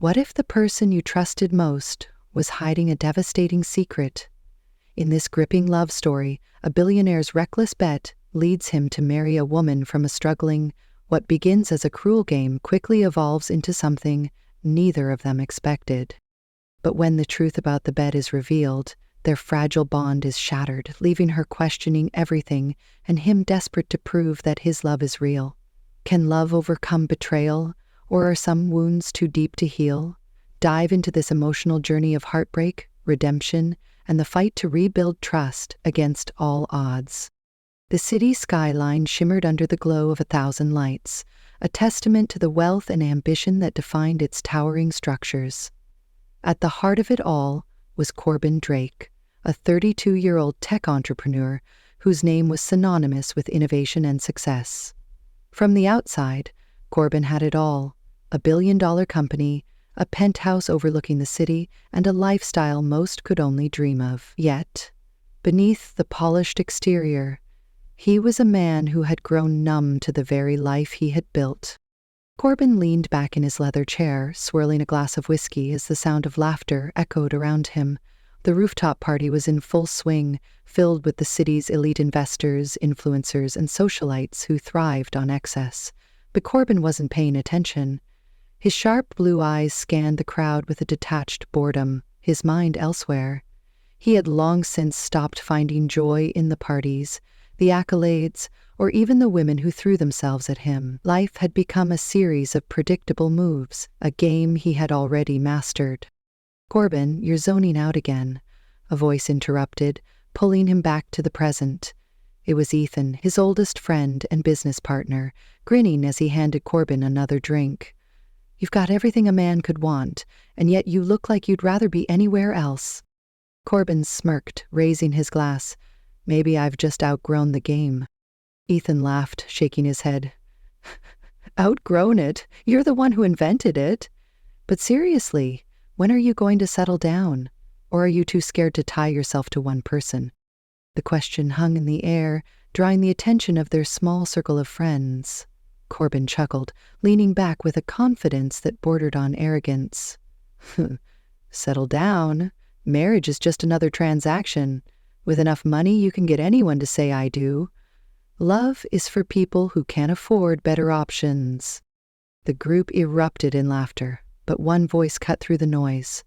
What if the person you trusted most was hiding a devastating secret? In this gripping love story, a billionaire's reckless bet leads him to marry a woman from a struggling. What begins as a cruel game quickly evolves into something neither of them expected. But when the truth about the bet is revealed, their fragile bond is shattered, leaving her questioning everything and him desperate to prove that his love is real. Can love overcome betrayal, or are some wounds too deep to heal? Dive into this emotional journey of heartbreak, redemption, and the fight to rebuild trust against all odds. The city skyline shimmered under the glow of 1,000 lights, a testament to the wealth and ambition that defined its towering structures. At the heart of it all was Corbin Drake, a 32-year-old tech entrepreneur whose name was synonymous with innovation and success. From the outside, Corbin had it all: a billion-dollar company, a penthouse overlooking the city, and a lifestyle most could only dream of. Yet, beneath the polished exterior, he was a man who had grown numb to the very life he had built. Corbin leaned back in his leather chair, swirling a glass of whiskey as the sound of laughter echoed around him. The rooftop party was in full swing, filled with the city's elite investors, influencers, and socialites who thrived on excess. But Corbin wasn't paying attention. His sharp blue eyes scanned the crowd with a detached boredom, his mind elsewhere. He had long since stopped finding joy in the parties, the accolades, or even the women who threw themselves at him. Life had become a series of predictable moves, a game he had already mastered. "Corbin, you're zoning out again," a voice interrupted, pulling him back to the present. It was Ethan, his oldest friend and business partner, grinning as he handed Corbin another drink. "You've got everything a man could want, and yet you look like you'd rather be anywhere else." Corbin smirked, raising his glass. "Maybe I've just outgrown the game." Ethan laughed, shaking his head. "Outgrown it? You're the one who invented it. But seriously, when are you going to settle down? Or are you too scared to tie yourself to one person?" The question hung in the air, drawing the attention of their small circle of friends. Corbin chuckled, leaning back with a confidence that bordered on arrogance. "Settle down? Marriage is just another transaction. With enough money, you can get anyone to say I do. Love is for people who can't afford better options." The group erupted in laughter, but one voice cut through the noise.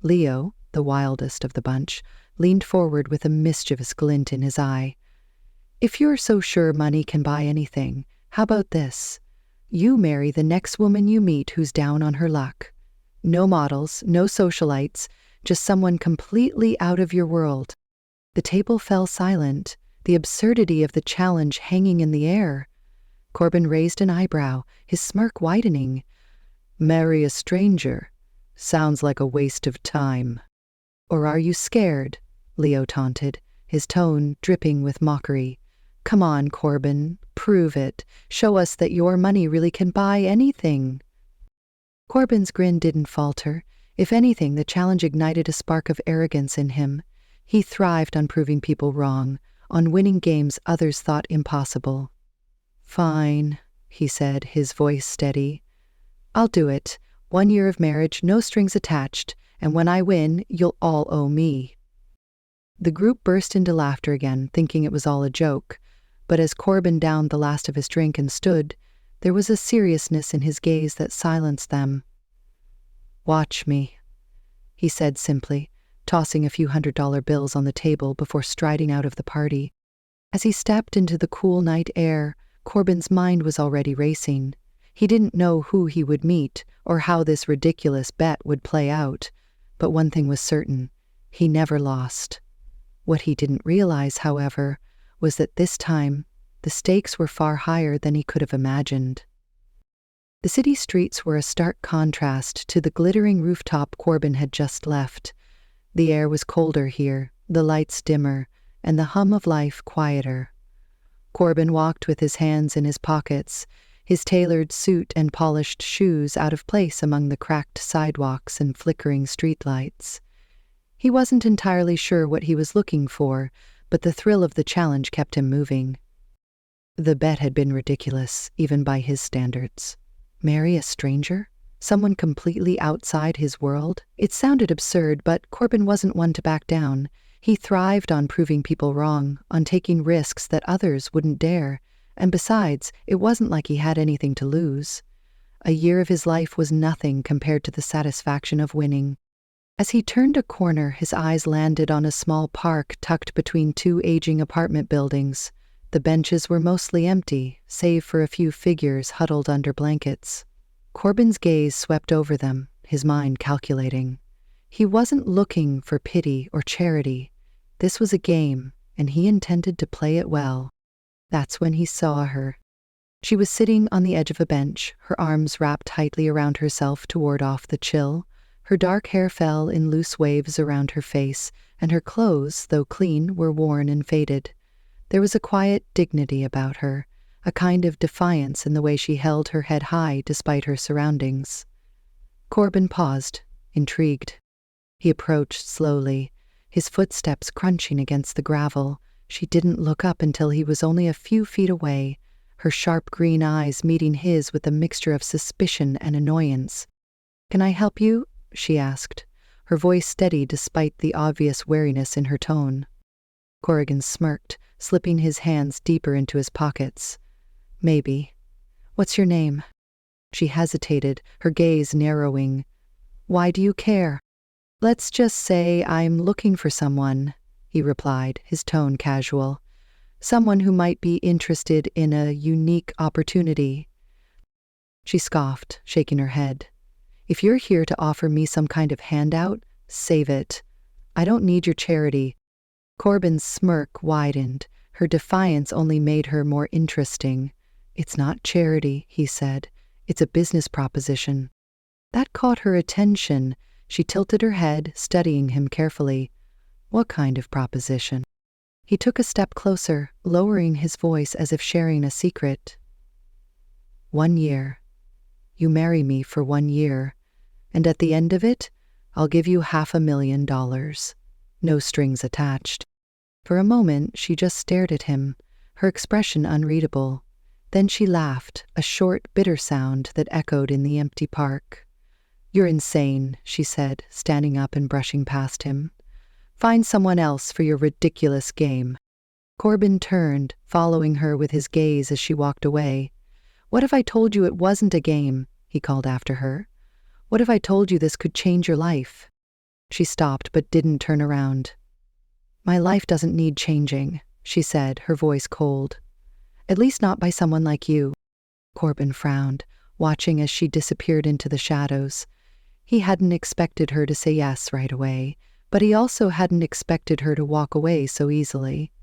Leo, the wildest of the bunch, leaned forward with a mischievous glint in his eye. "If you're so sure money can buy anything, how about this? You marry the next woman you meet who's down on her luck. No models, no socialites, just someone completely out of your world." The table fell silent, the absurdity of the challenge hanging in the air. Corbin raised an eyebrow, his smirk widening. "Marry a stranger? Sounds like a waste of time." "Or are you scared?" Leo taunted, his tone dripping with mockery. "Come on, Corbin, prove it. Show us that your money really can buy anything." Corbin's grin didn't falter. If anything, the challenge ignited a spark of arrogance in him. He thrived on proving people wrong, on winning games others thought impossible. "Fine," he said, his voice steady. "I'll do it. 1 year of marriage, no strings attached, and when I win, you'll all owe me." The group burst into laughter again, thinking it was all a joke. But as Corbin downed the last of his drink and stood, there was a seriousness in his gaze that silenced them. "Watch me," he said simply, tossing a few $100 bills on the table before striding out of the party. As he stepped into the cool night air, Corbin's mind was already racing. He didn't know who he would meet or how this ridiculous bet would play out, but one thing was certain: he never lost. What he didn't realize, however, was that this time the stakes were far higher than he could have imagined. The city streets were a stark contrast to the glittering rooftop Corbin had just left. The air was colder here, the lights dimmer, and the hum of life quieter. Corbin walked with his hands in his pockets, his tailored suit and polished shoes out of place among the cracked sidewalks and flickering streetlights. He wasn't entirely sure what he was looking for, but the thrill of the challenge kept him moving. The bet had been ridiculous, even by his standards. Marry a stranger? Someone completely outside his world? It sounded absurd, but Corbin wasn't one to back down. He thrived on proving people wrong, on taking risks that others wouldn't dare. And besides, it wasn't like he had anything to lose. A year of his life was nothing compared to the satisfaction of winning. As he turned a corner, his eyes landed on a small park tucked between two aging apartment buildings. The benches were mostly empty, save for a few figures huddled under blankets. Corbin's gaze swept over them, his mind calculating. He wasn't looking for pity or charity. This was a game, and he intended to play it well. That's when he saw her. She was sitting on the edge of a bench, her arms wrapped tightly around herself to ward off the chill. Her dark hair fell in loose waves around her face, and her clothes, though clean, were worn and faded. There was a quiet dignity about her, a kind of defiance in the way she held her head high despite her surroundings. Corbin paused, intrigued. He approached slowly, his footsteps crunching against the gravel. She didn't look up until he was only a few feet away, her sharp green eyes meeting his with a mixture of suspicion and annoyance. "Can I help you?" she asked, her voice steady despite the obvious wariness in her tone. Corrigan smirked, slipping his hands deeper into his pockets. "Maybe. What's your name?" She hesitated, her gaze narrowing. "Why do you care?" "Let's just say I'm looking for someone," he replied, his tone casual. "Someone who might be interested in a unique opportunity." She scoffed, shaking her head. "If you're here to offer me some kind of handout, save it. I don't need your charity." Corbin's smirk widened. Her defiance only made her more interesting. "It's not charity," he said. "It's a business proposition." That caught her attention. She tilted her head, studying him carefully. "What kind of proposition?" He took a step closer, lowering his voice as if sharing a secret. 1 year. You marry me for 1 year, and at the end of it, I'll give you $500,000. No strings attached." For a moment, she just stared at him, her expression unreadable. Then she laughed, a short, bitter sound that echoed in the empty park. "You're insane," she said, standing up and brushing past him. "Find someone else for your ridiculous game." Corbin turned, following her with his gaze as she walked away. "What if I told you it wasn't a game?" he called after her. "What if I told you this could change your life?" She stopped but didn't turn around. "My life doesn't need changing," she said, her voice cold. "At least not by someone like you." Corbin frowned, watching as she disappeared into the shadows. He hadn't expected her to say yes right away, but he also hadn't expected her to walk away so easily.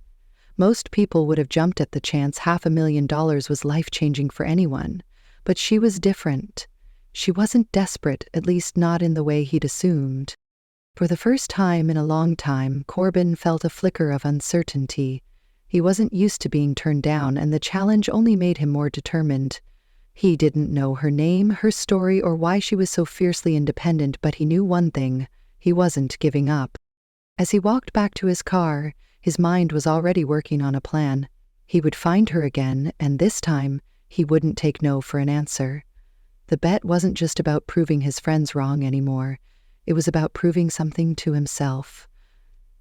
Most people would have jumped at the chance $500,000 was life-changing for anyone, but she was different. She wasn't desperate, at least not in the way he'd assumed. For the first time in a long time, Corbin felt a flicker of uncertainty. He wasn't used to being turned down, and the challenge only made him more determined. He didn't know her name, her story, or why she was so fiercely independent, but he knew one thing: he wasn't giving up. As he walked back to his car, his mind was already working on a plan. He would find her again, and this time, he wouldn't take no for an answer. The bet wasn't just about proving his friends wrong anymore. It was about proving something to himself.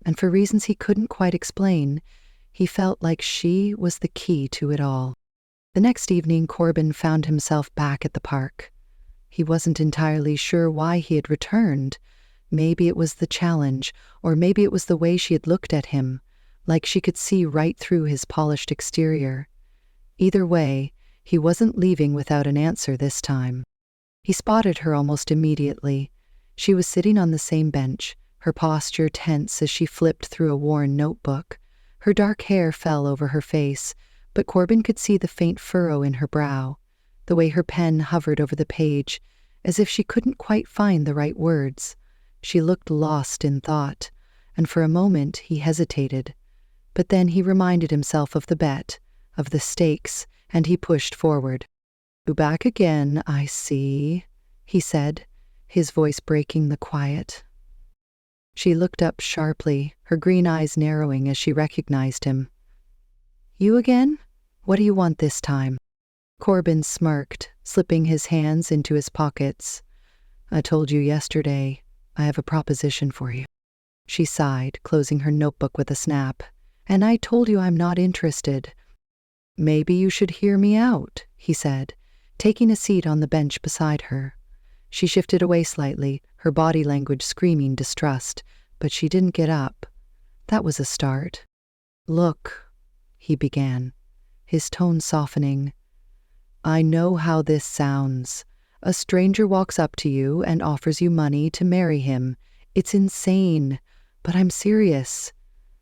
And for reasons he couldn't quite explain, he felt like she was the key to it all. The next evening, Corbin found himself back at the park. He wasn't entirely sure why he had returned. Maybe it was the challenge, or maybe it was the way she had looked at him, like she could see right through his polished exterior. Either way, he wasn't leaving without an answer this time. He spotted her almost immediately. She was sitting on the same bench, her posture tense as she flipped through a worn notebook. Her dark hair fell over her face, but Corbin could see the faint furrow in her brow, the way her pen hovered over the page, as if she couldn't quite find the right words. She looked lost in thought, and for a moment he hesitated. But then he reminded himself of the bet, of the stakes, and he pushed forward. "You back again, I see," he said, his voice breaking the quiet. She looked up sharply, her green eyes narrowing as she recognized him. "You again? What do you want this time?" Corbin smirked, slipping his hands into his pockets. I told you yesterday, I have a proposition for you. She sighed, closing her notebook with a snap. And I told you I'm not interested. Maybe you should hear me out, he said, taking a seat on the bench beside her. She shifted away slightly, her body language screaming distrust, but she didn't get up. That was a start. Look, he began, his tone softening. I know how this sounds. A stranger walks up to you and offers you money to marry him. It's insane, but I'm serious.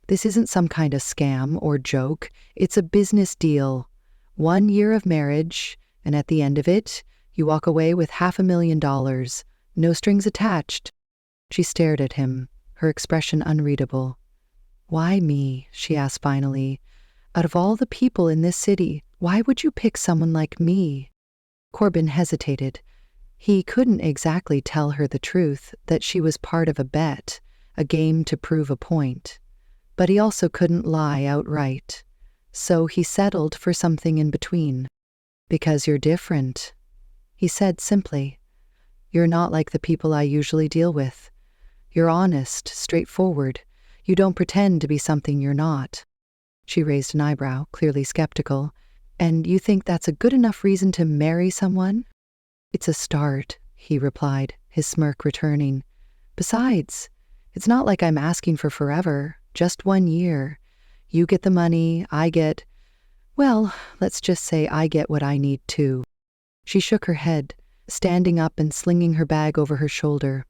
This isn't some kind of scam or joke. It's a business deal. 1 year of marriage, and at the end of it, you walk away with $500,000. No strings attached. She stared at him, her expression unreadable. Why me? She asked finally. Out of all the people in this city, why would you pick someone like me? Corbin hesitated. He couldn't exactly tell her the truth, that she was part of a bet, a game to prove a point. But he also couldn't lie outright. So he settled for something in between. Because you're different, he said simply. You're not like the people I usually deal with. You're honest, straightforward. You don't pretend to be something you're not. She raised an eyebrow, clearly skeptical. And you think that's a good enough reason to marry someone? It's a start, he replied, his smirk returning. Besides, it's not like I'm asking for forever, just 1 year. You get the money, well, let's just say I get what I need too. She shook her head, standing up and slinging her bag over her shoulder.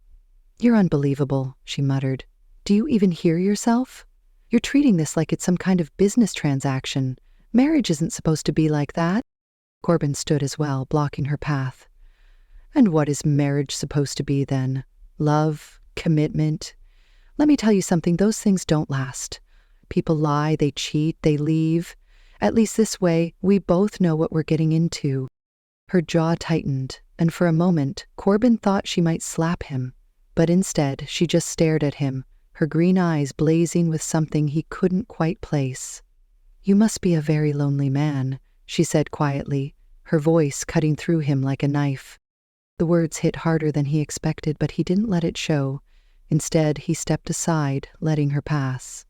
You're unbelievable, she muttered. Do you even hear yourself? You're treating this like it's some kind of business transaction. Marriage isn't supposed to be like that. Corbin stood as well, blocking her path. And what is marriage supposed to be then? Love? Commitment? Let me tell you something, those things don't last. People lie, they cheat, they leave. At least this way, we both know what we're getting into. Her jaw tightened, and for a moment, Corbin thought she might slap him. But instead, she just stared at him, her green eyes blazing with something he couldn't quite place. You must be a very lonely man, she said quietly, her voice cutting through him like a knife. The words hit harder than he expected, but he didn't let it show. Instead, he stepped aside, letting her pass.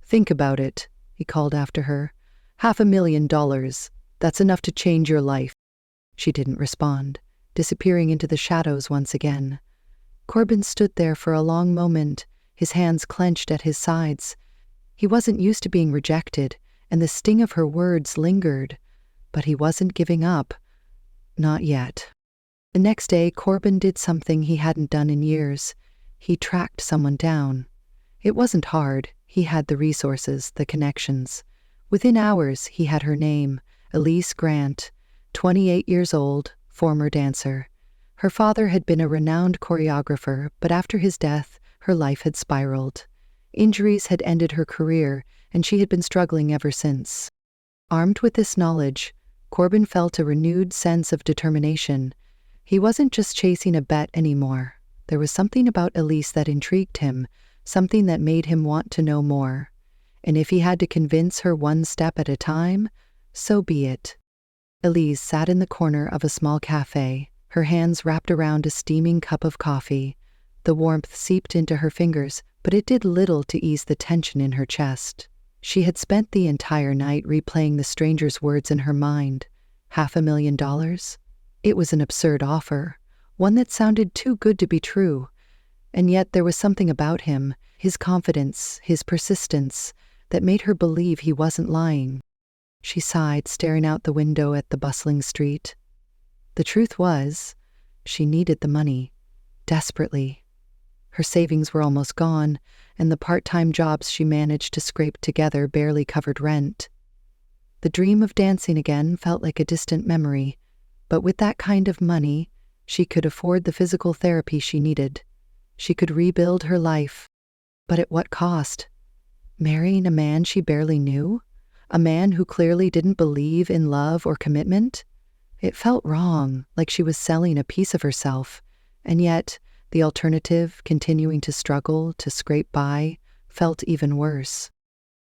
Think about it, he called after her. $500,000. That's enough to change your life. She didn't respond, disappearing into the shadows once again. Corbin stood there for a long moment, his hands clenched at his sides. He wasn't used to being rejected, and the sting of her words lingered. But he wasn't giving up. Not yet. The next day, Corbin did something he hadn't done in years. He tracked someone down. It wasn't hard. He had the resources, the connections. Within hours, he had her name, Elise Grant, 28 years old, former dancer. Her father had been a renowned choreographer, but after his death, her life had spiraled. Injuries had ended her career, and she had been struggling ever since. Armed with this knowledge, Corbin felt a renewed sense of determination. He wasn't just chasing a bet anymore. There was something about Elise that intrigued him, something that made him want to know more. And if he had to convince her one step at a time, so be it. Elise sat in the corner of a small cafe, her hands wrapped around a steaming cup of coffee. The warmth seeped into her fingers, but it did little to ease the tension in her chest. She had spent the entire night replaying the stranger's words in her mind. $500,000? It was an absurd offer, one that sounded too good to be true. And yet there was something about him, his confidence, his persistence, that made her believe he wasn't lying. She sighed, staring out the window at the bustling street. The truth was, she needed the money, desperately. Her savings were almost gone, and the part-time jobs she managed to scrape together barely covered rent. The dream of dancing again felt like a distant memory, but with that kind of money, she could afford the physical therapy she needed. She could rebuild her life. But at what cost? Marrying a man she barely knew? A man who clearly didn't believe in love or commitment? It felt wrong, like she was selling a piece of herself. And yet, the alternative, continuing to struggle, to scrape by, felt even worse.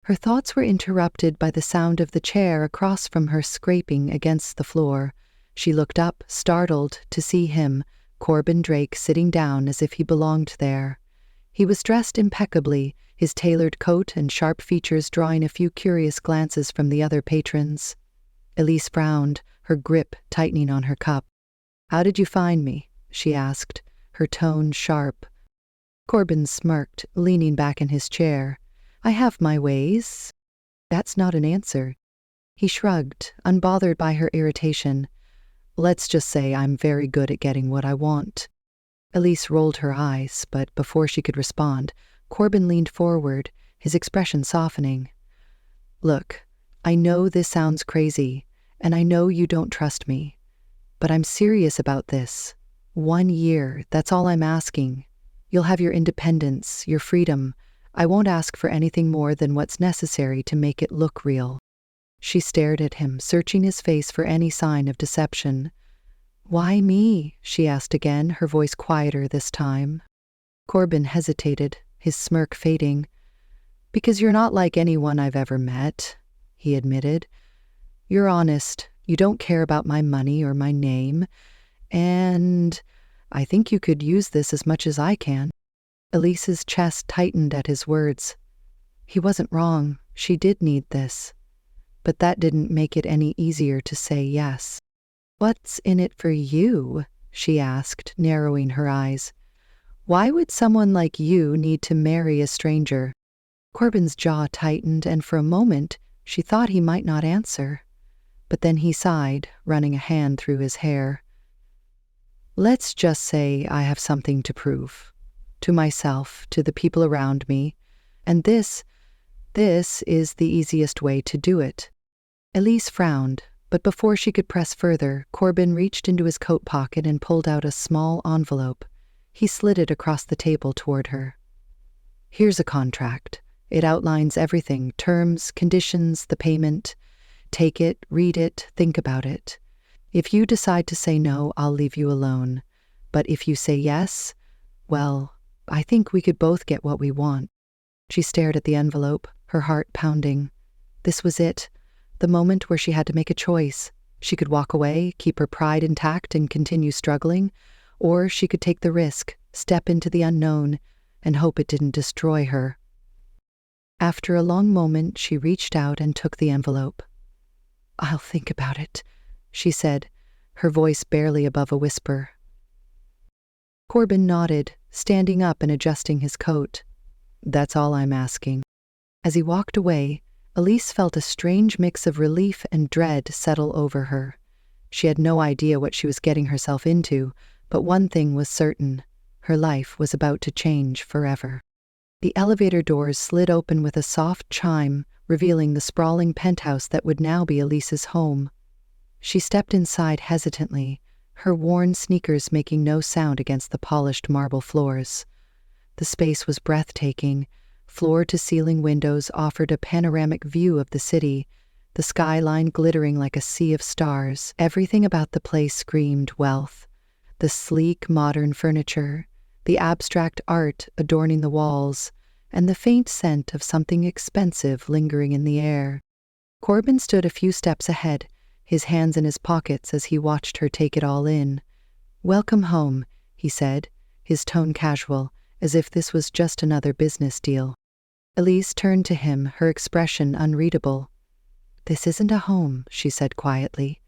Her thoughts were interrupted by the sound of the chair across from her scraping against the floor. She looked up, startled, to see him, Corbin Drake sitting down as if he belonged there. He was dressed impeccably, his tailored coat and sharp features drawing a few curious glances from the other patrons. Elise frowned, her grip tightening on her cup. "How did you find me?" she asked, her tone sharp. Corbin smirked, leaning back in his chair. "I have my ways." "That's not an answer." He shrugged, unbothered by her irritation. "Let's just say I'm very good at getting what I want." Elise rolled her eyes, but before she could respond, Corbin leaned forward, his expression softening. "Look, I know this sounds crazy, and I know you don't trust me, but I'm serious about this. 1 year, that's all I'm asking. You'll have your independence, your freedom. I won't ask for anything more than what's necessary to make it look real." She stared at him, searching his face for any sign of deception. "Why me?" she asked again, her voice quieter this time. Corbin hesitated, his smirk fading. "Because you're not like anyone I've ever met," he admitted. "You're honest, you don't care about my money or my name, and I think you could use this as much as I can." Elise's chest tightened at his words. He wasn't wrong, she did need this. But that didn't make it any easier to say yes. "What's in it for you?" she asked, narrowing her eyes. "Why would someone like you need to marry a stranger?" Corbin's jaw tightened, and for a moment she thought he might not answer. But then he sighed, running a hand through his hair. "Let's just say I have something to prove. To myself, to the people around me. And this is the easiest way to do it." Elise frowned, but before she could press further, Corbin reached into his coat pocket and pulled out a small envelope. He slid it across the table toward her. "Here's a contract. It outlines everything, terms, conditions, the payment. Take it, read it, think about it. If you decide to say no, I'll leave you alone. But if you say yes, well, I think we could both get what we want." She stared at the envelope, her heart pounding. This was it, the moment where she had to make a choice. She could walk away, keep her pride intact and continue struggling, or she could take the risk, step into the unknown, and hope it didn't destroy her. After a long moment, she reached out and took the envelope. "I'll think about it," she said, her voice barely above a whisper. Corbin nodded, standing up and adjusting his coat. "That's all I'm asking." As he walked away, Elise felt a strange mix of relief and dread settle over her. She had no idea what she was getting herself into, but one thing was certain: her life was about to change forever. The elevator doors slid open with a soft chime, revealing the sprawling penthouse that would now be Elise's home. She stepped inside hesitantly, her worn sneakers making no sound against the polished marble floors. The space was breathtaking. Floor-to-ceiling windows offered a panoramic view of the city, the skyline glittering like a sea of stars. Everything about the place screamed wealth. The sleek, modern furniture, the abstract art adorning the walls, and the faint scent of something expensive lingering in the air. Corbin stood a few steps ahead, his hands in his pockets as he watched her take it all in. "Welcome home," he said, his tone casual, as if this was just another business deal. Elise turned to him, her expression unreadable. "This isn't a home," she said quietly.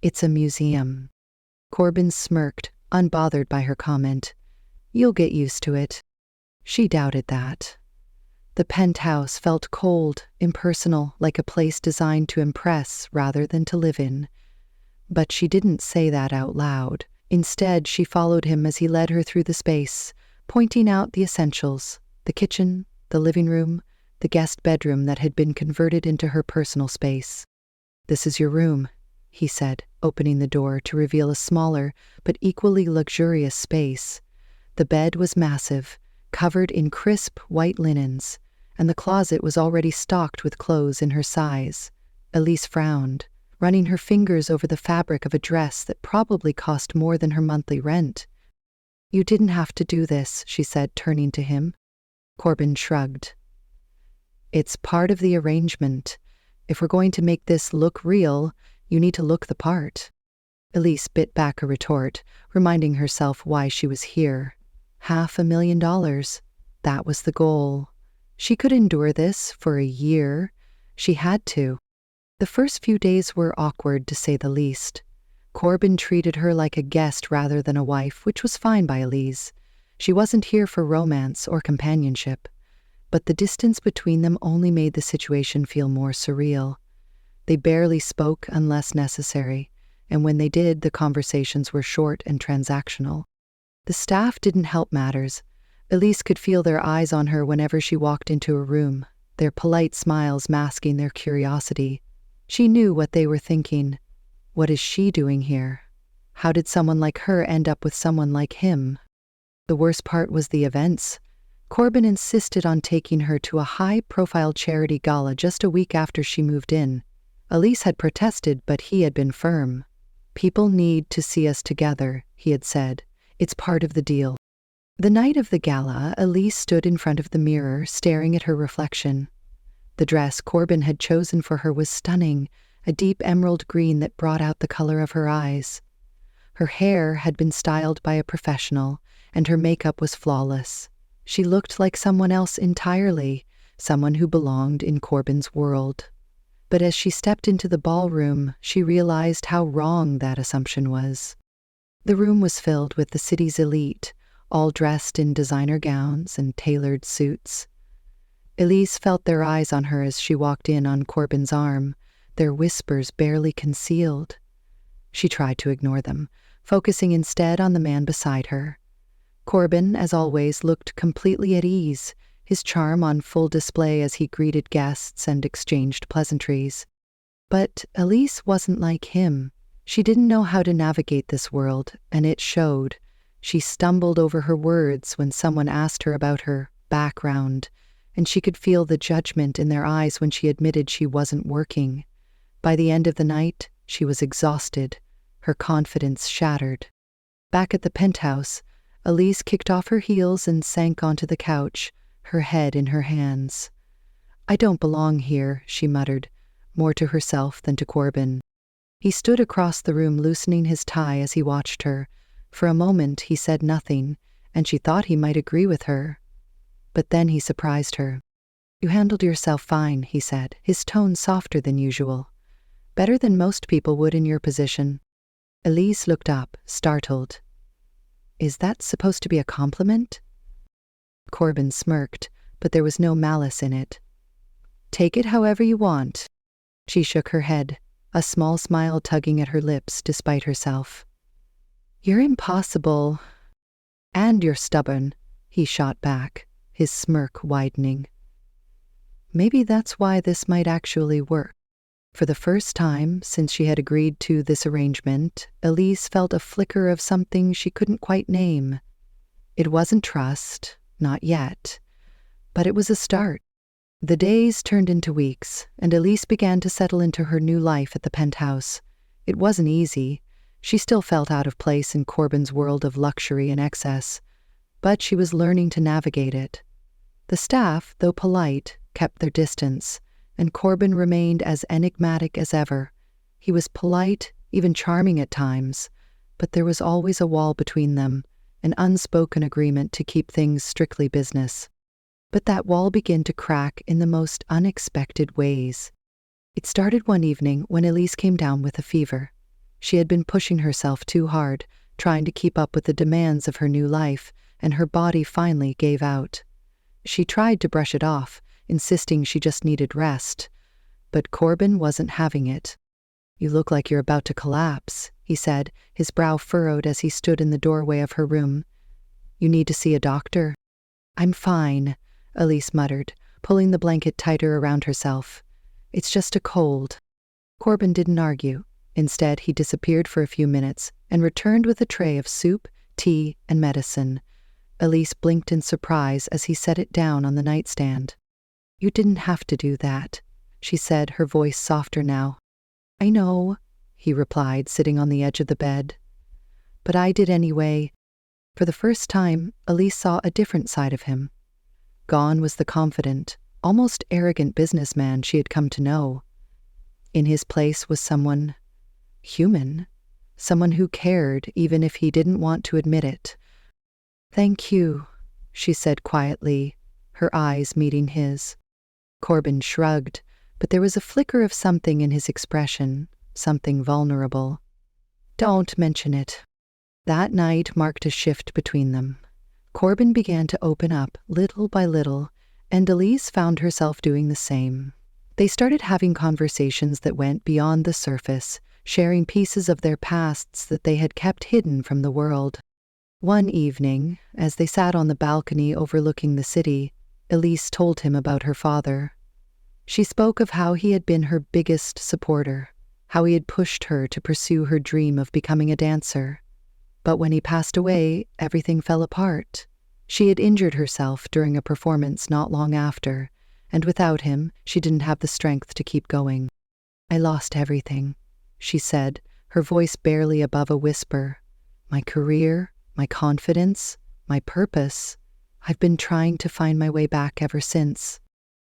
"It's a museum." Corbin smirked, unbothered by her comment. "You'll get used to it." She doubted that. The penthouse felt cold, impersonal, like a place designed to impress rather than to live in. But she didn't say that out loud. Instead, she followed him as he led her through the space, pointing out the essentials: the kitchen, the living room, the guest bedroom that had been converted into her personal space. "This is your room," he said, opening the door to reveal a smaller but equally luxurious space. The bed was massive, covered in crisp white linens, and the closet was already stocked with clothes in her size. Elise frowned, running her fingers over the fabric of a dress that probably cost more than her monthly rent. "You didn't have to do this," she said, turning to him. Corbin shrugged. "It's part of the arrangement. If we're going to make this look real, you need to look the part." Elise bit back a retort, reminding herself why she was here. $500,000. That was the goal. She could endure this for a year. She had to. The first few days were awkward, to say the least. Corbin treated her like a guest rather than a wife, which was fine by Elise. She wasn't here for romance or companionship. But the distance between them only made the situation feel more surreal. They barely spoke unless necessary, and when they did, the conversations were short and transactional. The staff didn't help matters. Elise could feel their eyes on her whenever she walked into a room, their polite smiles masking their curiosity. She knew what they were thinking. What is she doing here? How did someone like her end up with someone like him? The worst part was the events. Corbin insisted on taking her to a high-profile charity gala just a week after she moved in. Elise had protested, but he had been firm. "People need to see us together," he had said. "It's part of the deal." The night of the gala, Elise stood in front of the mirror, staring at her reflection. The dress Corbin had chosen for her was stunning, a deep emerald green that brought out the color of her eyes. Her hair had been styled by a professional, and her makeup was flawless. She looked like someone else entirely, someone who belonged in Corbin's world. But as she stepped into the ballroom, she realized how wrong that assumption was. The room was filled with the city's elite, all dressed in designer gowns and tailored suits. Elise felt their eyes on her as she walked in on Corbin's arm, their whispers barely concealed. She tried to ignore them, focusing instead on the man beside her. Corbin, as always, looked completely at ease, his charm on full display as he greeted guests and exchanged pleasantries. But Elise wasn't like him. She didn't know how to navigate this world, and it showed. She stumbled over her words when someone asked her about her background, and she could feel the judgment in their eyes when she admitted she wasn't working. By the end of the night, she was exhausted, her confidence shattered. Back at the penthouse, Elise kicked off her heels and sank onto the couch, her head in her hands. "I don't belong here," she muttered, more to herself than to Corbin. He stood across the room, loosening his tie as he watched her. For a moment he said nothing, and she thought he might agree with her. But then he surprised her. "You handled yourself fine," he said, his tone softer than usual. "Better than most people would in your position." Elise looked up, startled. "Is that supposed to be a compliment?" Corbin smirked, but there was no malice in it. "Take it however you want." She shook her head, a small smile tugging at her lips despite herself. "You're impossible. And you're stubborn," he shot back, his smirk widening. Maybe that's why this might actually work. For the first time since she had agreed to this arrangement, Elise felt a flicker of something she couldn't quite name. It wasn't trust, not yet, but it was a start. The days turned into weeks, and Elise began to settle into her new life at the penthouse. It wasn't easy. She still felt out of place in Corbin's world of luxury and excess, but she was learning to navigate it. The staff, though polite, kept their distance, and Corbin remained as enigmatic as ever. He was polite, even charming at times, but there was always a wall between them, an unspoken agreement to keep things strictly business. But that wall began to crack in the most unexpected ways. It started one evening when Elise came down with a fever. She had been pushing herself too hard, trying to keep up with the demands of her new life, and her body finally gave out. She tried to brush it off, insisting she just needed rest. But Corbin wasn't having it. "You look like you're about to collapse," he said, his brow furrowed as he stood in the doorway of her room. "You need to see a doctor." "I'm fine," Elise muttered, pulling the blanket tighter around herself. "It's just a cold." Corbin didn't argue. Instead, he disappeared for a few minutes and returned with a tray of soup, tea, and medicine. Elise blinked in surprise as he set it down on the nightstand. "You didn't have to do that," she said, her voice softer now. "I know," he replied, sitting on the edge of the bed. "But I did anyway." For the first time, Elise saw a different side of him. Gone was the confident, almost arrogant businessman she had come to know. In his place was someone human, someone who cared even if he didn't want to admit it. "Thank you," she said quietly, her eyes meeting his. Corbin shrugged, but there was a flicker of something in his expression, something vulnerable. "Don't mention it." That night marked a shift between them. Corbin began to open up little by little, and Elise found herself doing the same. They started having conversations that went beyond the surface, sharing pieces of their pasts that they had kept hidden from the world. One evening, as they sat on the balcony overlooking the city, Elise told him about her father. She spoke of how he had been her biggest supporter, how he had pushed her to pursue her dream of becoming a dancer. But when he passed away, everything fell apart. She had injured herself during a performance not long after, and without him, she didn't have the strength to keep going. "I lost everything," she said, her voice barely above a whisper. "My career, my confidence, my purpose. I've been trying to find my way back ever since."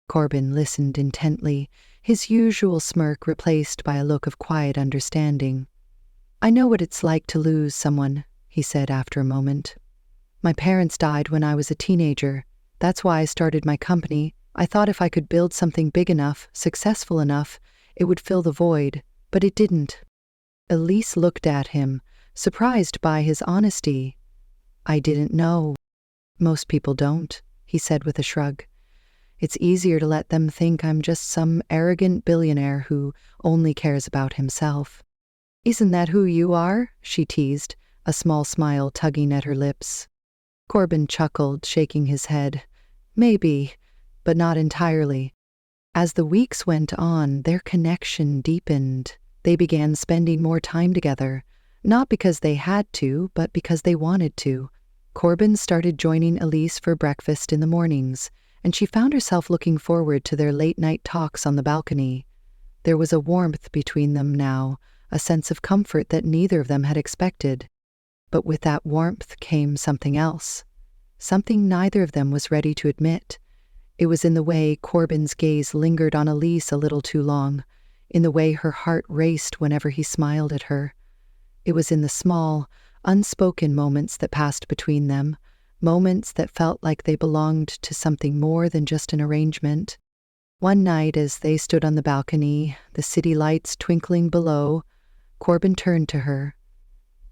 Corbin listened intently, his usual smirk replaced by a look of quiet understanding. "I know what it's like to lose someone," he said after a moment. "My parents died when I was a teenager. That's why I started my company. I thought if I could build something big enough, successful enough, it would fill the void, but it didn't." Elise looked at him, surprised by his honesty. "I didn't know." "Most people don't," he said with a shrug. "It's easier to let them think I'm just some arrogant billionaire who only cares about himself." "Isn't that who you are?" she teased, a small smile tugging at her lips. Corbin chuckled, shaking his head. "Maybe, but not entirely." As the weeks went on, their connection deepened. They began spending more time together, not because they had to, but because they wanted to. Corbin started joining Elise for breakfast in the mornings, and she found herself looking forward to their late-night talks on the balcony. There was a warmth between them now, a sense of comfort that neither of them had expected. But with that warmth came something else, something neither of them was ready to admit. It was in the way Corbin's gaze lingered on Elise a little too long, in the way her heart raced whenever he smiled at her. It was in the small, unspoken moments that passed between them, moments that felt like they belonged to something more than just an arrangement. One night, as they stood on the balcony, the city lights twinkling below, Corbin turned to her.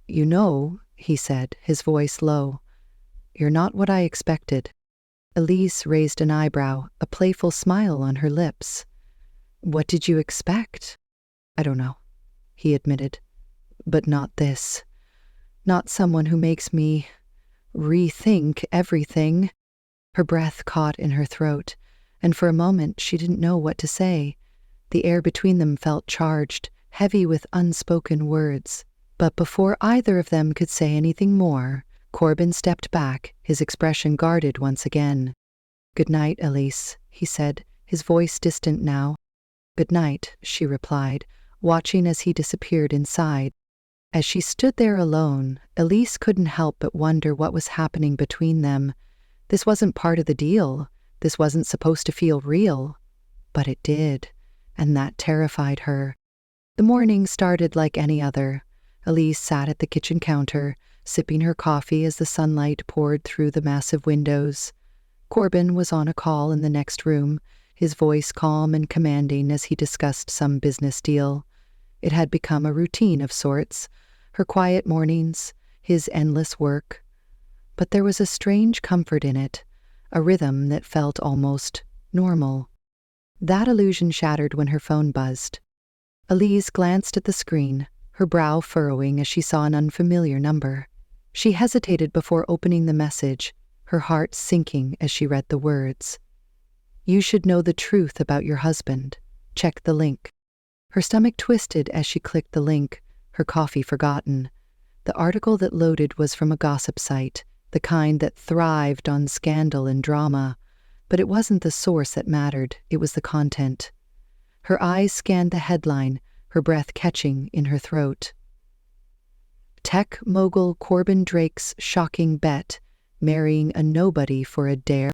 "You know," he said, his voice low, "you're not what I expected." Elise raised an eyebrow, a playful smile on her lips. "What did you expect?" "I don't know," he admitted. "But not this. Not someone who makes me rethink everything." Her breath caught in her throat, and for a moment she didn't know what to say. The air between them felt charged, heavy with unspoken words. But before either of them could say anything more, Corbin stepped back, his expression guarded once again. "Good night, Elise," he said, his voice distant now. "Good night," she replied, watching as he disappeared inside. As she stood there alone, Elise couldn't help but wonder what was happening between them. This wasn't part of the deal. This wasn't supposed to feel real. But it did, and that terrified her. The morning started like any other. Elise sat at the kitchen counter, sipping her coffee as the sunlight poured through the massive windows. Corbin was on a call in the next room, his voice calm and commanding as he discussed some business deal. It had become a routine of sorts, her quiet mornings, his endless work. But there was a strange comfort in it, a rhythm that felt almost normal. That illusion shattered when her phone buzzed. Elise glanced at the screen, her brow furrowing as she saw an unfamiliar number. She hesitated before opening the message, her heart sinking as she read the words. "You should know the truth about your husband. Check the link." Her stomach twisted as she clicked the link, her coffee forgotten. The article that loaded was from a gossip site, the kind that thrived on scandal and drama. But it wasn't the source that mattered, it was the content. Her eyes scanned the headline, her breath catching in her throat. "Tech mogul Corbin Drake's shocking bet, marrying a nobody for a dare."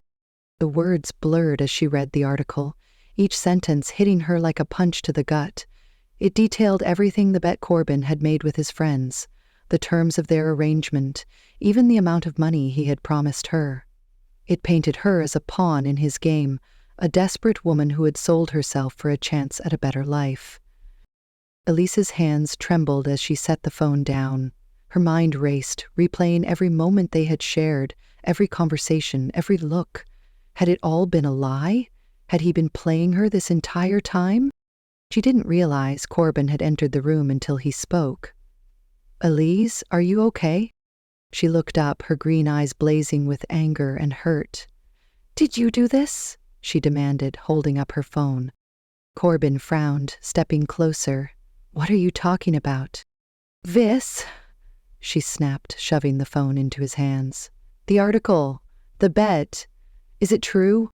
The words blurred as she read the article, each sentence hitting her like a punch to the gut. It detailed everything the bet Corbin had made with his friends, the terms of their arrangement, even the amount of money he had promised her. It painted her as a pawn in his game, a desperate woman who had sold herself for a chance at a better life. Elise's hands trembled as she set the phone down. Her mind raced, replaying every moment they had shared, every conversation, every look. Had it all been a lie? Had he been playing her this entire time? She didn't realize Corbin had entered the room until he spoke. "Elise, are you okay?" She looked up, her green eyes blazing with anger and hurt. "Did you do this?" she demanded, holding up her phone. Corbin frowned, stepping closer. "What are you talking about?" "This," she snapped, shoving the phone into his hands. "The article. The bet. Is it true?"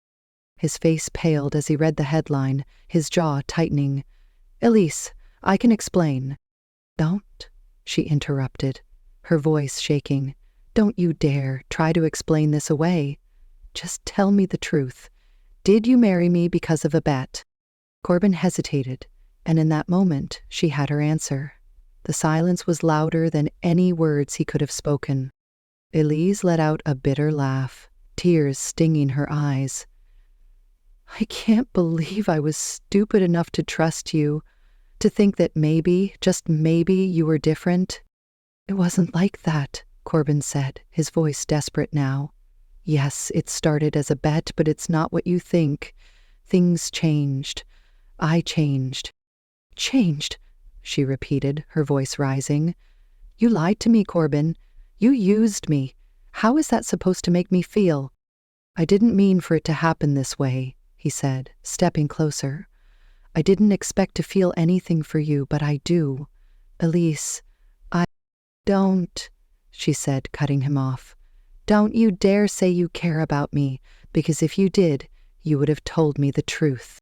His face paled as he read the headline, his jaw tightening. "Elise, I can explain." "Don't," she interrupted, her voice shaking. "Don't you dare try to explain this away. Just tell me the truth. Did you marry me because of a bet?" Corbin hesitated, and in that moment she had her answer. The silence was louder than any words he could have spoken. Elise let out a bitter laugh, tears stinging her eyes. "I can't believe I was stupid enough to trust you, to think that maybe, just maybe, you were different." "It wasn't like that," Corbin said, his voice desperate now. "Yes, it started as a bet, but it's not what you think. Things changed. I changed." "Changed?" she repeated, her voice rising. "You lied to me, Corbin. You used me. How is that supposed to make me feel?" "I didn't mean for it to happen this way," he said, stepping closer. "I didn't expect to feel anything for you, but I do. Elise, I don't," she said, cutting him off. "Don't you dare say you care about me, because if you did, you would have told me the truth."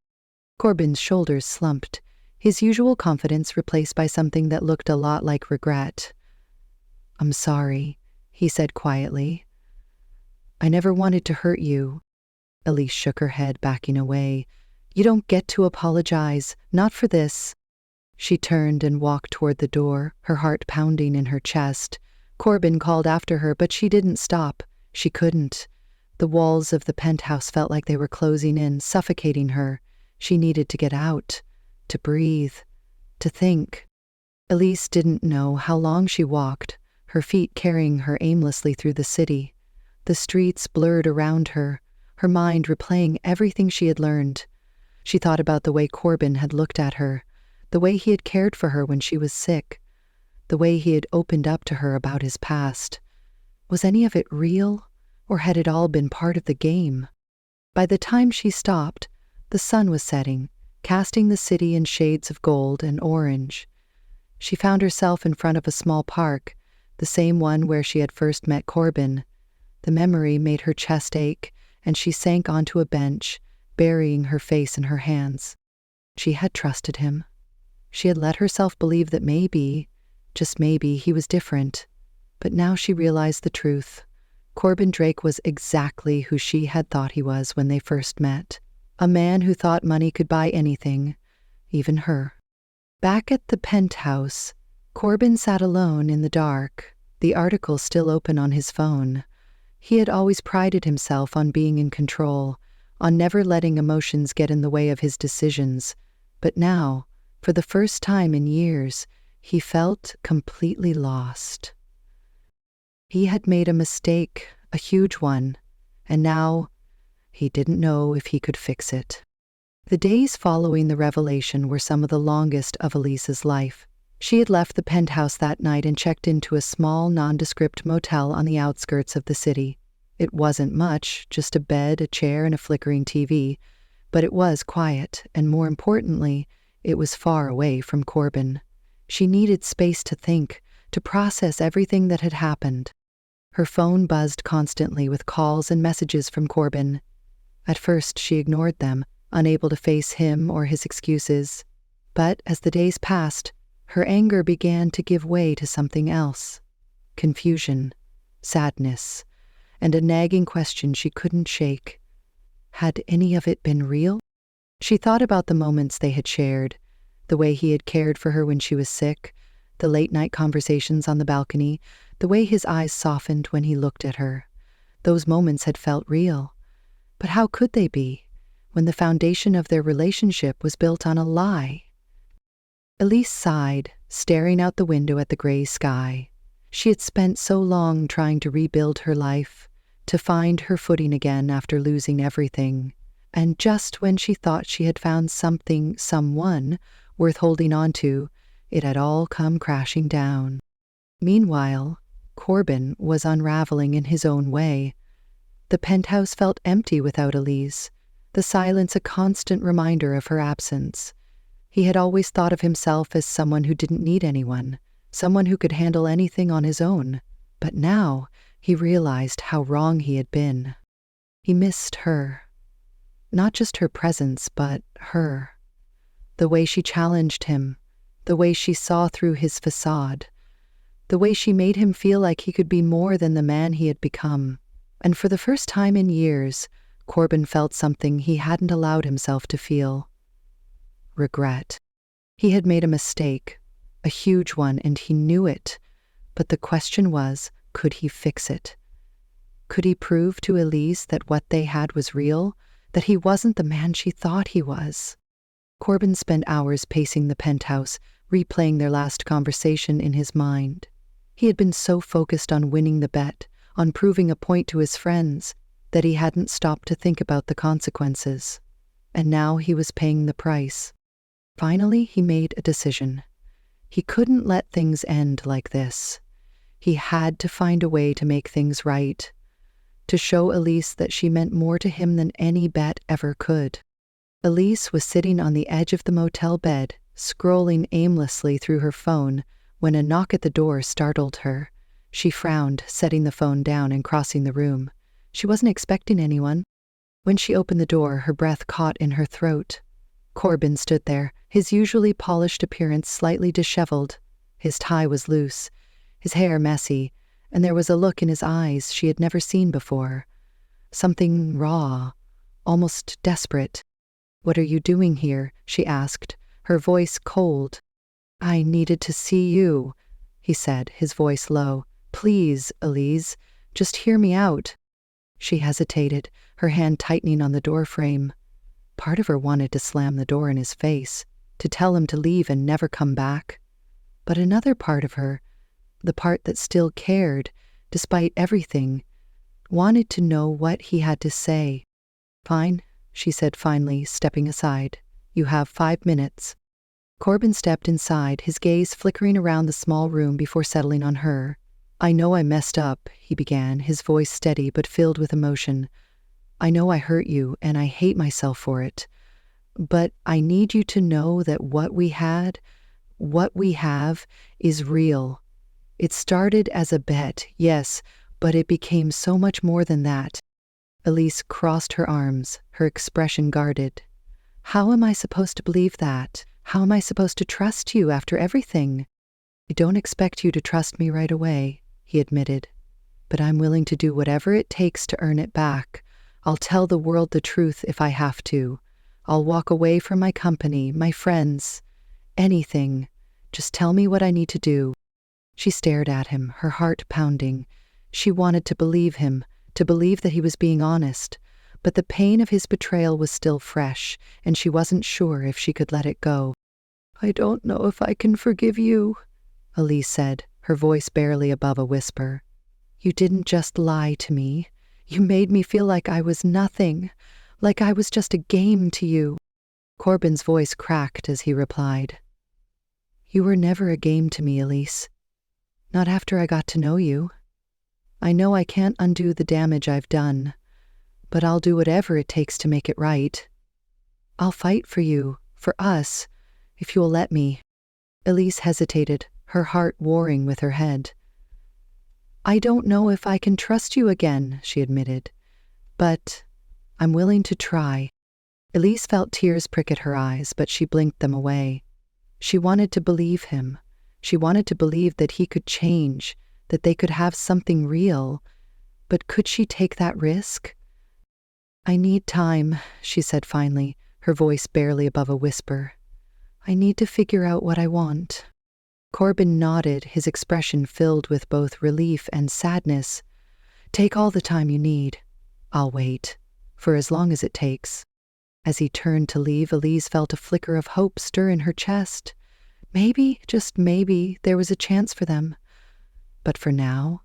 Corbin's shoulders slumped, his usual confidence replaced by something that looked a lot like regret. "I'm sorry," he said quietly. "I never wanted to hurt you." Elise shook her head, backing away. "You don't get to apologize, not for this." She turned and walked toward the door, her heart pounding in her chest. Corbin called after her, but she didn't stop. She couldn't. The walls of the penthouse felt like they were closing in, suffocating her. She needed to get out, to breathe, to think. Elise didn't know how long she walked, her feet carrying her aimlessly through the city. The streets blurred around her, her mind replaying everything she had learned. She thought about the way Corbin had looked at her, the way he had cared for her when she was sick, the way he had opened up to her about his past. Was any of it real, or had it all been part of the game? By the time she stopped, the sun was setting, casting the city in shades of gold and orange. She found herself in front of a small park, the same one where she had first met Corbin. The memory made her chest ache, and she sank onto a bench, burying her face in her hands. She had trusted him. She had let herself believe that maybe, just maybe, he was different. But now she realized the truth. Corbin Drake was exactly who she had thought he was when they first met. A man who thought money could buy anything, even her. Back at the penthouse, Corbin sat alone in the dark, the article still open on his phone. He had always prided himself on being in control, on never letting emotions get in the way of his decisions. But now, for the first time in years, he felt completely lost. He had made a mistake, a huge one, and now he didn't know if he could fix it. The days following the revelation were some of the longest of Elise's life. She had left the penthouse that night and checked into a small, nondescript motel on the outskirts of the city. It wasn't much, just a bed, a chair, and a flickering TV, but it was quiet, and more importantly, it was far away from Corbin. She needed space to think, to process everything that had happened. Her phone buzzed constantly with calls and messages from Corbin. At first, she ignored them, unable to face him or his excuses. But as the days passed, her anger began to give way to something else. Confusion, sadness, and a nagging question she couldn't shake. Had any of it been real? She thought about the moments they had shared, The way he had cared for her when she was sick, the late-night conversations on the balcony, the way his eyes softened when he looked at her. Those moments had felt real. But how could they be, when the foundation of their relationship was built on a lie? Elise sighed, staring out the window at the gray sky. She had spent so long trying to rebuild her life, to find her footing again after losing everything. And just when she thought she had found someone worth holding on to, it had all come crashing down. Meanwhile, Corbin was unraveling in his own way. The penthouse felt empty without Elise, the silence a constant reminder of her absence. He had always thought of himself as someone who didn't need anyone, someone who could handle anything on his own. But now he realized how wrong he had been. He missed her. Not just her presence, but her. The way she challenged him, the way she saw through his facade, the way she made him feel like he could be more than the man he had become. And for the first time in years, Corbin felt something he hadn't allowed himself to feel. Regret. He had made a mistake, a huge one, and he knew it. But the question was, could he fix it? Could he prove to Elise that what they had was real, that he wasn't the man she thought he was? Corbin spent hours pacing the penthouse, replaying their last conversation in his mind. He had been so focused on winning the bet, on proving a point to his friends, that he hadn't stopped to think about the consequences. And now he was paying the price. Finally, he made a decision. He couldn't let things end like this. He had to find a way to make things right, to show Elise that she meant more to him than any bet ever could. Elise was sitting on the edge of the motel bed, scrolling aimlessly through her phone, when a knock at the door startled her. She frowned, setting the phone down and crossing the room. She wasn't expecting anyone. When she opened the door, her breath caught in her throat. Corbin stood there, his usually polished appearance slightly disheveled. His tie was loose, his hair messy, and there was a look in his eyes she had never seen before. Something raw, almost desperate. "What are you doing here?" she asked, her voice cold. "I needed to see you," he said, his voice low. "Please, Elise, just hear me out." She hesitated, her hand tightening on the doorframe. Part of her wanted to slam the door in his face, to tell him to leave and never come back. But another part of her, the part that still cared, despite everything, wanted to know what he had to say. "Fine," she said finally, stepping aside. "You have 5 minutes." Corbin stepped inside, his gaze flickering around the small room before settling on her. "I know I messed up," he began, his voice steady but filled with emotion. "I know I hurt you, and I hate myself for it. But I need you to know that what we have, is real. It started as a bet, yes, but it became so much more than that." Elise crossed her arms, her expression guarded. "How am I supposed to believe that? How am I supposed to trust you after everything?" "I don't expect you to trust me right away," he admitted. "But I'm willing to do whatever it takes to earn it back. I'll tell the world the truth if I have to. I'll walk away from my company, my friends, anything. Just tell me what I need to do." She stared at him, her heart pounding. She wanted to believe him, to believe that he was being honest. But the pain of his betrayal was still fresh, and she wasn't sure if she could let it go. "I don't know if I can forgive you," Elise said, her voice barely above a whisper. "You didn't just lie to me. You made me feel like I was nothing, like I was just a game to you." Corbin's voice cracked as he replied. "You were never a game to me, Elise. Not after I got to know you. I know I can't undo the damage I've done, but I'll do whatever it takes to make it right. I'll fight for you, for us, if you'll let me." Elise hesitated, her heart warring with her head. "I don't know if I can trust you again," she admitted, "but I'm willing to try." Elise felt tears prick at her eyes, but she blinked them away. She wanted to believe him. She wanted to believe that he could change, that they could have something real. But could she take that risk? "I need time," she said finally, her voice barely above a whisper. I need to figure out what I want." Corbin nodded, his expression filled with both relief and sadness. "Take all the time you need. I'll wait, for as long as it takes." As he turned to leave, Elise felt a flicker of hope stir in her chest. Maybe, just maybe, there was a chance for them. But for now,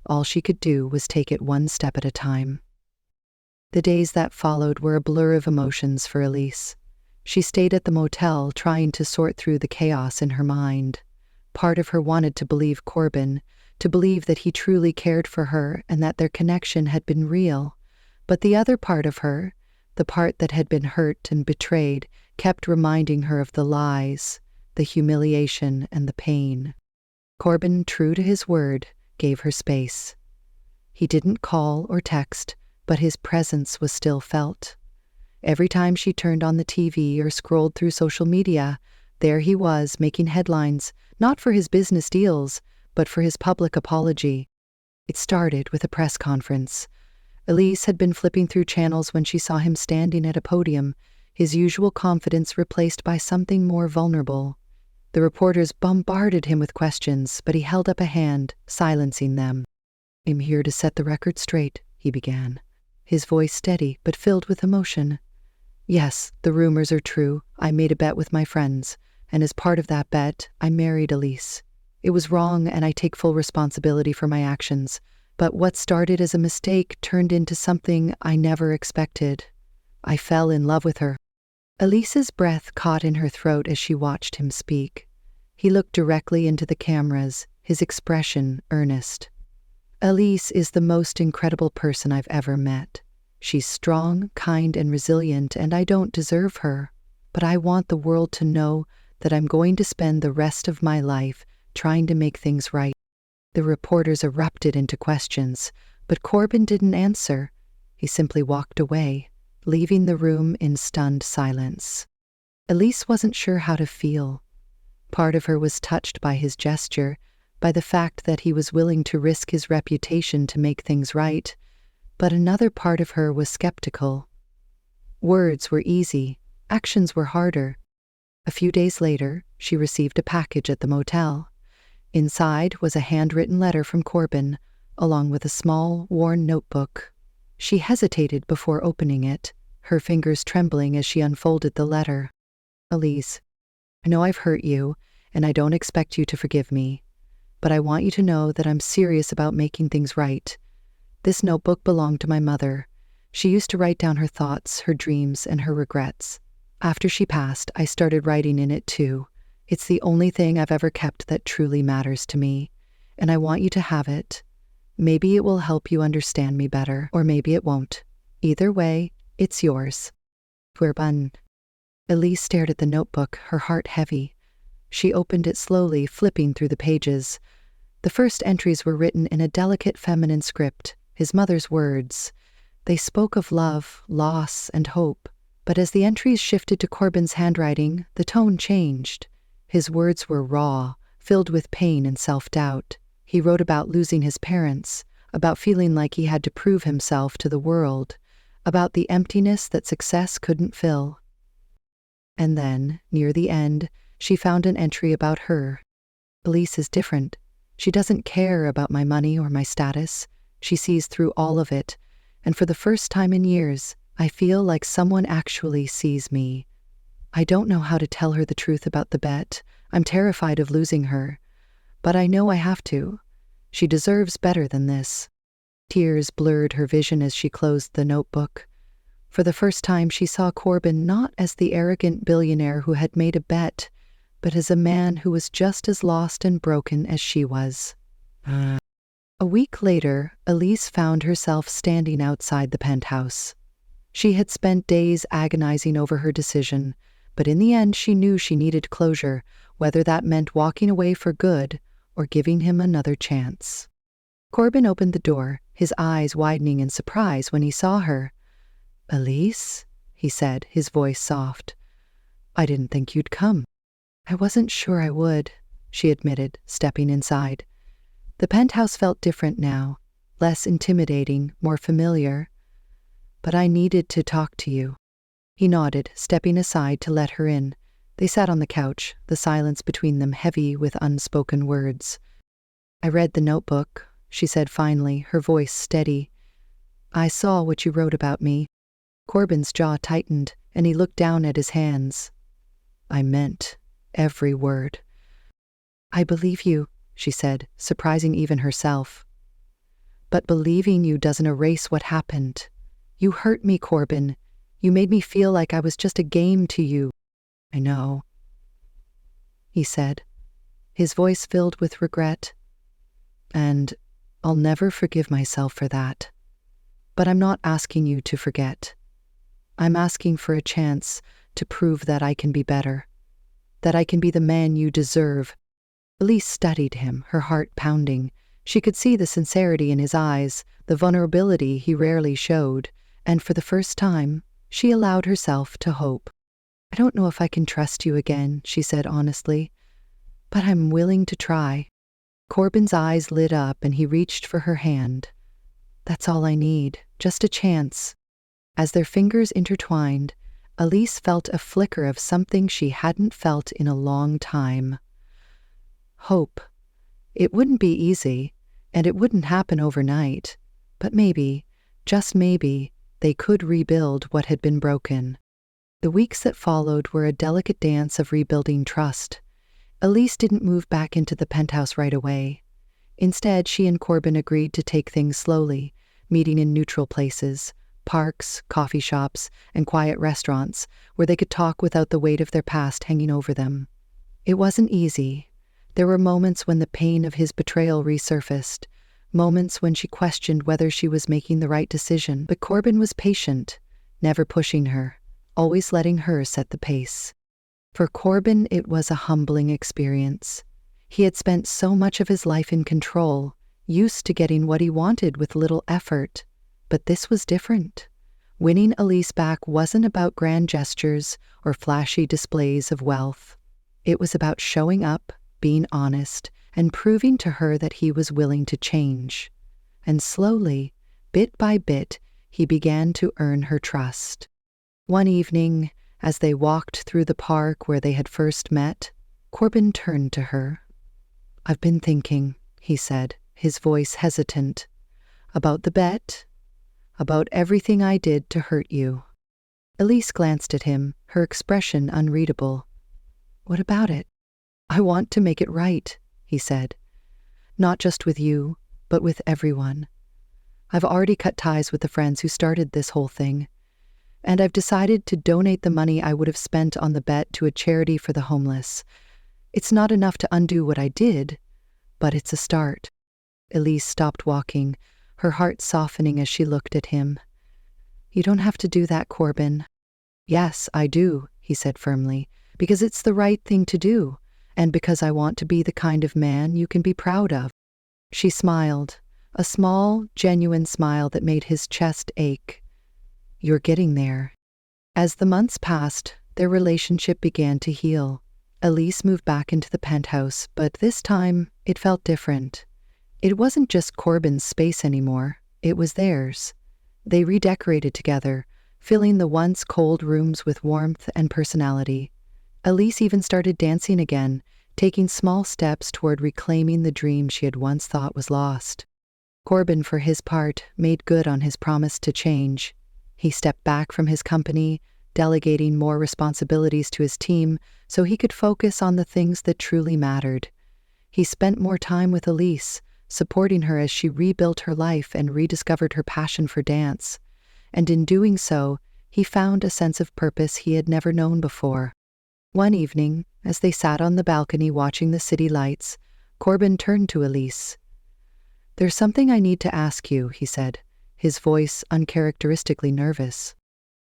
all she could do was take it one step at a time. The days that followed were a blur of emotions for Elise. She stayed at the motel, trying to sort through the chaos in her mind. Part of her wanted to believe Corbin, to believe that he truly cared for her and that their connection had been real. But the other part of her, the part that had been hurt and betrayed, kept reminding her of the lies, the humiliation, and the pain. Corbin, true to his word, gave her space. He didn't call or text, but his presence was still felt. Every time she turned on the TV or scrolled through social media, there he was, making headlines, not for his business deals, but for his public apology. It started with a press conference. Elise had been flipping through channels when she saw him standing at a podium, his usual confidence replaced by something more vulnerable. The reporters bombarded him with questions, but he held up a hand, silencing them. "I'm here to set the record straight," he began, his voice steady but filled with emotion. "Yes, the rumors are true. I made a bet with my friends, and as part of that bet, I married Elise. It was wrong, and I take full responsibility for my actions. But what started as a mistake turned into something I never expected. I fell in love with her." Elise's breath caught in her throat as she watched him speak. He looked directly into the cameras, his expression earnest. "Elise is the most incredible person I've ever met. She's strong, kind, and resilient, and I don't deserve her. But I want the world to know that I'm going to spend the rest of my life trying to make things right." The reporters erupted into questions, but Corbin didn't answer. He simply walked away, leaving the room in stunned silence. Elise wasn't sure how to feel. Part of her was touched by his gesture, by the fact that he was willing to risk his reputation to make things right, but another part of her was skeptical. Words were easy, actions were harder. A few days later, she received a package at the motel. Inside was a handwritten letter from Corbin, along with a small, worn notebook. She hesitated before opening it, her fingers trembling as she unfolded the letter. "Elise, I know I've hurt you, and I don't expect you to forgive me, but I want you to know that I'm serious about making things right. This notebook belonged to my mother. She used to write down her thoughts, her dreams, and her regrets. After she passed, I started writing in it too. It's the only thing I've ever kept that truly matters to me, and I want you to have it. Maybe it will help you understand me better, or maybe it won't. Either way, it's yours. Corbin." Elise stared at the notebook, her heart heavy. She opened it slowly, flipping through the pages. The first entries were written in a delicate feminine script, his mother's words. They spoke of love, loss, and hope. But as the entries shifted to Corbin's handwriting, the tone changed. His words were raw, filled with pain and self-doubt. He wrote about losing his parents, about feeling like he had to prove himself to the world, about the emptiness that success couldn't fill. And then, near the end, she found an entry about her. "Elise is different. She doesn't care about my money or my status. She sees through all of it, and for the first time in years, I feel like someone actually sees me. I don't know how to tell her the truth about the bet. I'm terrified of losing her. But I know I have to. She deserves better than this." Tears blurred her vision as she closed the notebook. For the first time, she saw Corbin not as the arrogant billionaire who had made a bet, but as a man who was just as lost and broken as she was. A week later, Elise found herself standing outside the penthouse. She had spent days agonizing over her decision, but in the end she knew she needed closure, whether that meant walking away for good or giving him another chance. Corbin opened the door, his eyes widening in surprise when he saw her. "Elise?" he said, his voice soft. "I didn't think you'd come." "I wasn't sure I would," she admitted, stepping inside. The penthouse felt different now, less intimidating, more familiar. "But I needed to talk to you." He nodded, stepping aside to let her in. They sat on the couch, the silence between them heavy with unspoken words. "I read the notebook," she said finally, her voice steady. "I saw what you wrote about me." Corbin's jaw tightened, and he looked down at his hands. "I meant every word." "I believe you," she said, surprising even herself. "But believing you doesn't erase what happened. You hurt me, Corbin. You made me feel like I was just a game to you." "I know," he said, his voice filled with regret. "And I'll never forgive myself for that. But I'm not asking you to forget. I'm asking for a chance to prove that I can be better, that I can be the man you deserve." Elise studied him, her heart pounding. She could see the sincerity in his eyes, the vulnerability he rarely showed, and for the first time, she allowed herself to hope. "I don't know if I can trust you again," she said honestly, "but I'm willing to try." Corbin's eyes lit up and he reached for her hand. "That's all I need, just a chance." As their fingers intertwined, Elise felt a flicker of something she hadn't felt in a long time. Hope. It wouldn't be easy, and it wouldn't happen overnight, but maybe, just maybe, they could rebuild what had been broken. The weeks that followed were a delicate dance of rebuilding trust. Elise didn't move back into the penthouse right away. Instead, she and Corbin agreed to take things slowly, meeting in neutral places, parks, coffee shops, and quiet restaurants where they could talk without the weight of their past hanging over them. It wasn't easy. There were moments when the pain of his betrayal resurfaced, moments when she questioned whether she was making the right decision, but Corbin was patient, never pushing her, always letting her set the pace. For Corbin, it was a humbling experience. He had spent so much of his life in control, used to getting what he wanted with little effort. But this was different. Winning Elise back wasn't about grand gestures or flashy displays of wealth. It was about showing up, being honest, and proving to her that he was willing to change. And slowly, bit by bit, he began to earn her trust. One evening, as they walked through the park where they had first met, Corbin turned to her. "I've been thinking," he said, his voice hesitant, "about the bet, about everything I did to hurt you." Elise glanced at him, her expression unreadable. "What about it?" "I want to make it right," he said. "Not just with you, but with everyone. I've already cut ties with the friends who started this whole thing, and I've decided to donate the money I would have spent on the bet to a charity for the homeless. It's not enough to undo what I did, but it's a start." Elise stopped walking, her heart softening as she looked at him. "You don't have to do that, Corbin." "Yes, I do," he said firmly, "because it's the right thing to do, and because I want to be the kind of man you can be proud of." She smiled, a small, genuine smile that made his chest ache. "You're getting there." As the months passed, their relationship began to heal. Elise moved back into the penthouse, but this time it felt different. It wasn't just Corbin's space anymore, it was theirs. They redecorated together, filling the once cold rooms with warmth and personality. Elise even started dancing again, taking small steps toward reclaiming the dream she had once thought was lost. Corbin, for his part, made good on his promise to change. He stepped back from his company, delegating more responsibilities to his team so he could focus on the things that truly mattered. He spent more time with Elise, supporting her as she rebuilt her life and rediscovered her passion for dance. And in doing so, he found a sense of purpose he had never known before. One evening, as they sat on the balcony watching the city lights, Corbin turned to Elise. "There's something I need to ask you," he said, his voice uncharacteristically nervous.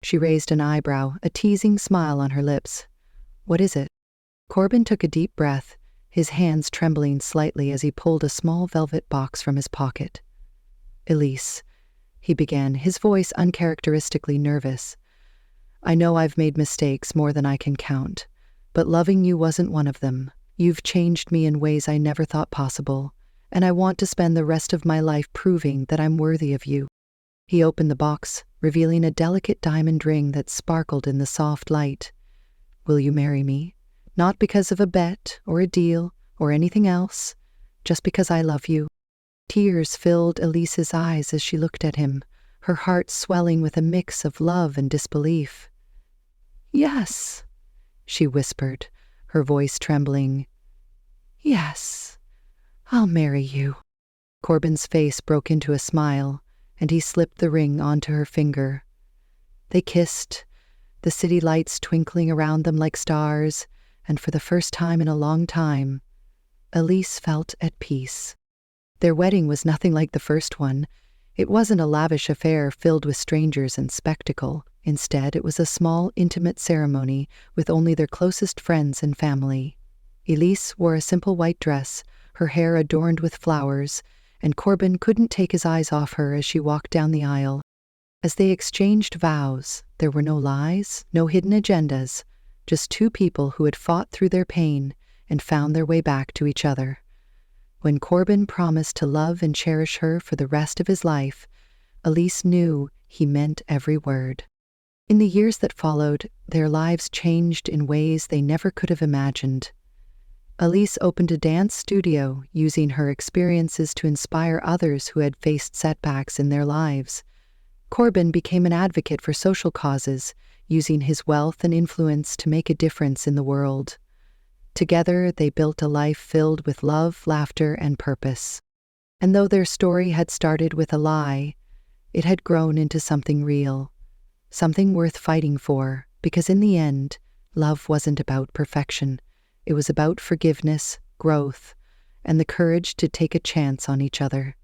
She raised an eyebrow, a teasing smile on her lips. "What is it?" Corbin took a deep breath, his hands trembling slightly as he pulled a small velvet box from his pocket. "Elise," he began, his voice uncharacteristically nervous, "I know I've made mistakes more than I can count, but loving you wasn't one of them. You've changed me in ways I never thought possible, and I want to spend the rest of my life proving that I'm worthy of you." He opened the box, revealing a delicate diamond ring that sparkled in the soft light. Will you marry me? Not because of a bet or a deal or anything else, just because I love you." Tears filled Elise's eyes as she looked at him, her heart swelling with a mix of love and disbelief. "Yes," she whispered, her voice trembling. "Yes, I'll marry you." Corbin's face broke into a smile, and he slipped the ring onto her finger. They kissed, the city lights twinkling around them like stars, and for the first time in a long time, Elise felt at peace. Their wedding was nothing like the first one. It wasn't a lavish affair filled with strangers and spectacle. Instead, it was a small, intimate ceremony with only their closest friends and family. Elise wore a simple white dress, her hair adorned with flowers, and Corbin couldn't take his eyes off her as she walked down the aisle. As they exchanged vows, there were no lies, no hidden agendas, just two people who had fought through their pain and found their way back to each other. When Corbin promised to love and cherish her for the rest of his life, Elise knew he meant every word. In the years that followed, their lives changed in ways they never could have imagined. Elise opened a dance studio, using her experiences to inspire others who had faced setbacks in their lives. Corbin became an advocate for social causes, using his wealth and influence to make a difference in the world. Together, they built a life filled with love, laughter, and purpose. And though their story had started with a lie, it had grown into something real, something worth fighting for, because in the end, love wasn't about perfection. It was about forgiveness, growth, and the courage to take a chance on each other.